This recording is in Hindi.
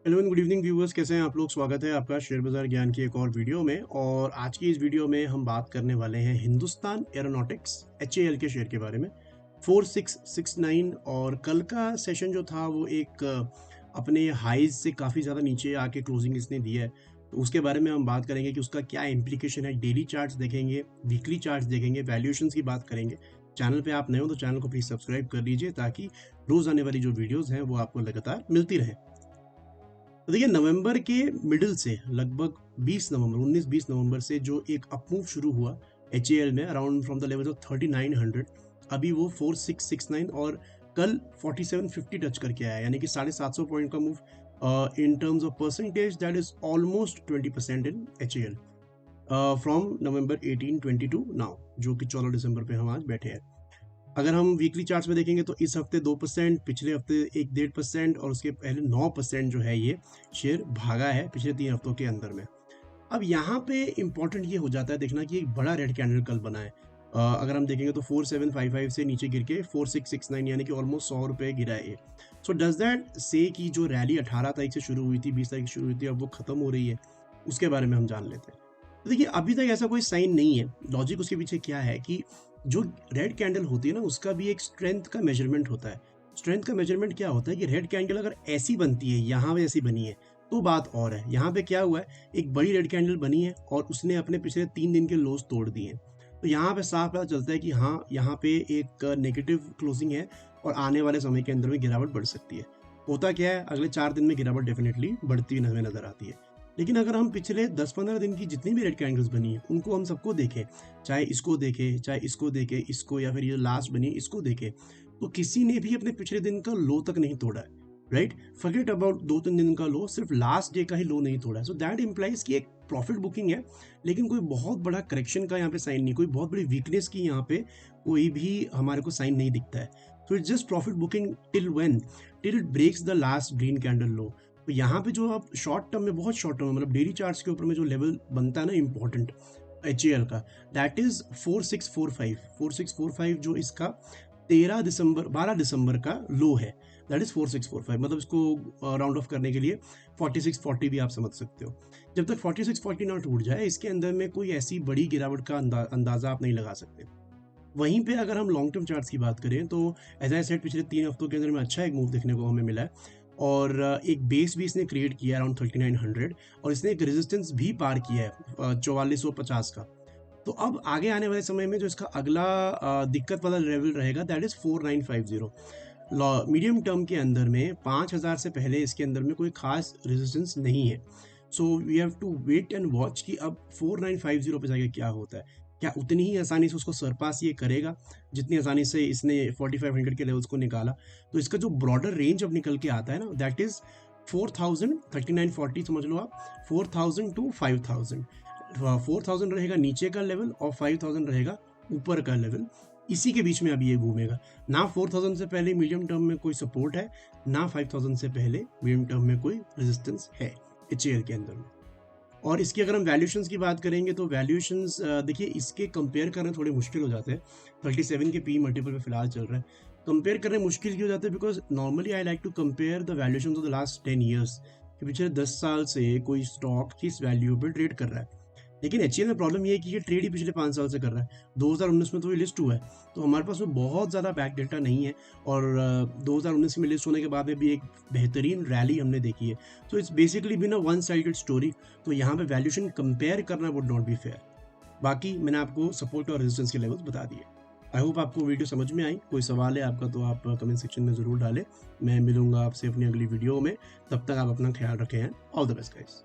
Hello and good evening viewers, कैसे हैं आप लोग। स्वागत है आपका शेयर बाजार ज्ञान की एक और वीडियो में। और आज की इस वीडियो में हम बात करने वाले हैं हिंदुस्तान एरोनॉटिक्स HAL के शेयर के बारे में 4669। और कल का सेशन जो था वो एक अपने हाईज से काफ़ी ज़्यादा नीचे आके क्लोजिंग इसने दिया है। तो उसके बारे में हम बात करेंगे कि उसका क्या इम्प्लीकेशन है। डेली चार्ट्स देखेंगे, वीकली चार्ट्स देखेंगे, वैल्यूएशंस की बात करेंगे। चैनल पे आप नए हो तो चैनल को प्लीज़ सब्सक्राइब कर लीजिए ताकि रोज़ आने वाली जो वीडियोज़ हैं वो आपको लगातार मिलती रहे। तो देखिए, नवंबर के मिडिल से लगभग 19-20 नवंबर से जो एक अपमूव शुरू हुआ HAL में around from the level of 3900, अभी वो 4669 और कल 4750 टच करके आया, यानी कि 750 पॉइंट का move. In terms of percentage that is almost 20% in HAL from November 1820 to now, जो कि 14 दिसंबर पे हम आज बैठे हैं। अगर हम वीकली चार्ट्स में देखेंगे तो इस हफ्ते 2%, पिछले हफ्ते 1-1.5% और उसके पहले 9% जो है ये शेयर भागा है पिछले 3 हफ्तों के अंदर में। अब यहाँ पे इंपॉर्टेंट ये हो जाता है देखना कि एक बड़ा रेड कैंडल कल बना है। अगर हम देखेंगे तो 4755 से नीचे गिर के 4669, यानी कि ऑलमोस्ट 100 रुपये गिरा है ये। सो डज दैट से कि जो रैली 18 तारीख से शुरू हुई थी, 20 तारीख से शुरू हुई थी, अब वो खत्म हो रही है? उसके बारे में हम जान लेते हैं। तो देखिए, अभी तक ऐसा कोई साइन नहीं है। लॉजिक उसके पीछे क्या है कि जो रेड कैंडल होती है ना, उसका भी एक स्ट्रेंथ का मेजरमेंट होता है। स्ट्रेंथ का मेजरमेंट क्या होता है कि रेड कैंडल अगर ऐसी बनती है, यहाँ पे ऐसी बनी है, तो बात और है। यहाँ पे क्या हुआ है, एक बड़ी रेड कैंडल बनी है और उसने अपने पिछले 3 दिन के लोज तोड़ दिए हैं। तो यहाँ पे साफ पता चलता है कि हाँ, यहाँ पे एक नेगेटिव क्लोजिंग है और आने वाले समय के अंदर में गिरावट बढ़ सकती है। होता क्या है, अगले 4 दिन में गिरावट डेफिनेटली बढ़ती हुई हमें नजर आती है। लेकिन अगर हम पिछले 10-15 दिन की जितनी भी रेड कैंडल्स बनी है उनको हम सबको देखें, चाहे इसको देखें, चाहे इसको देखें, इसको, या फिर ये लास्ट बनी है इसको देखें, तो किसी ने भी अपने पिछले दिन का लो तक नहीं तोड़ा है। राइट, फॉरगेट अबाउट 2-3 दिन का लो, सिर्फ लास्ट डे का ही लो नहीं तोड़ा है। सो दैट इम्प्लाइज कि एक प्रॉफिट बुकिंग है, लेकिन कोई बहुत बड़ा करेक्शन का यहाँ पे साइन नहीं, कोई बहुत बड़ी वीकनेस की यहाँ पे कोई भी हमारे को साइन नहीं दिखता है। So it's just profit booking till when, till it breaks the last green candle low. तो यहाँ पे जो आप शॉर्ट टर्म में, बहुत शॉर्ट टर्म में, मतलब डेली चार्ट्स के ऊपर में जो लेवल बनता है ना इंपॉर्टेंट HAL का, दैट इज 4645 जो इसका 12 दिसंबर का लो है। दैट इज 4645, मतलब इसको राउंड ऑफ करने के लिए 4640 भी आप समझ सकते हो। जब तक 4640 ना टूट जाए, इसके अंदर में कोई ऐसी बड़ी गिरावट का अंदाजा आप नहीं लगा सकते। वहीं पे अगर हम लॉन्ग टर्म चार्ट्स की बात करें तो एज आई सेड, पिछले 3 हफ्तों के अंदर में अच्छा एक मूव देखने को हमें मिला है। और एक बेस भी इसने क्रिएट किया अराउंड 3900, और इसने एक रेजिस्टेंस भी पार किया है 4450 का। तो अब आगे आने वाले समय में जो इसका अगला दिक्कत वाला लेवल रहेगा, दैट इज 4950। मीडियम टर्म के अंदर में 5000 से पहले इसके अंदर में कोई खास रेजिस्टेंस नहीं है। So we have to wait and watch कि अब 4950 पे जाके क्या होता है। क्या उतनी ही आसानी से उसको सरपास ये करेगा जितनी आसानी से इसने 4500 के लेवल्स को निकाला? तो इसका जो ब्रॉडर रेंज अब निकल के आता है ना, दैट इज 4000, 3940 समझ लो आप, 4000 टू 5000। 4000 रहेगा नीचे का लेवल और 5000 रहेगा ऊपर का लेवल। इसी के बीच में अभी ये घूमेगा। ना 4000 से पहले मीडियम टर्म में कोई सपोर्ट है, ना 5000 से पहले मीडियम टर्म में कोई रेजिस्टेंस है HAL के अंदर में। और इसकी अगर हम वैल्यूएशंस की बात करेंगे तो वैल्यूएशंस देखिए, इसके कंपेयर करने थोड़े मुश्किल हो जाते हैं। 37 के पी मल्टीपल पे फिलहाल चल रहा है। कंपेयर करने मुश्किल क्यों हो जाते हैं? Because normally I like to compare the valuations of the last 10 years, कि पिछले 10 साल से कोई स्टॉक किस वैल्यू पे ट्रेड कर रहा है। लेकिन HAL में प्रॉब्लम ये है कि ये ट्रेड ही पिछले 5 साल से कर रहा है। 2019 में तो ये लिस्ट हुआ है, तो हमारे पास में बहुत ज़्यादा बैक डेटा नहीं है। और 2019 में लिस्ट होने के बाद में भी एक बेहतरीन रैली हमने देखी है। तो it's basically been a one sided story. तो यहाँ पे वैल्यूएशन कंपेयर करना वुड नॉट बी फेयर। बाकी मैंने आपको सपोर्ट और रेजिस्टेंस के लेवल्स बता दिए। आई होप आपको वीडियो समझ में आई। कोई सवाल है आपका तो आप कमेंट सेक्शन में ज़रूर डालें। मैं मिलूंगा आपसे अपनी अगली वीडियो में। तब तक आप अपना ख्याल रखें। All the best guys.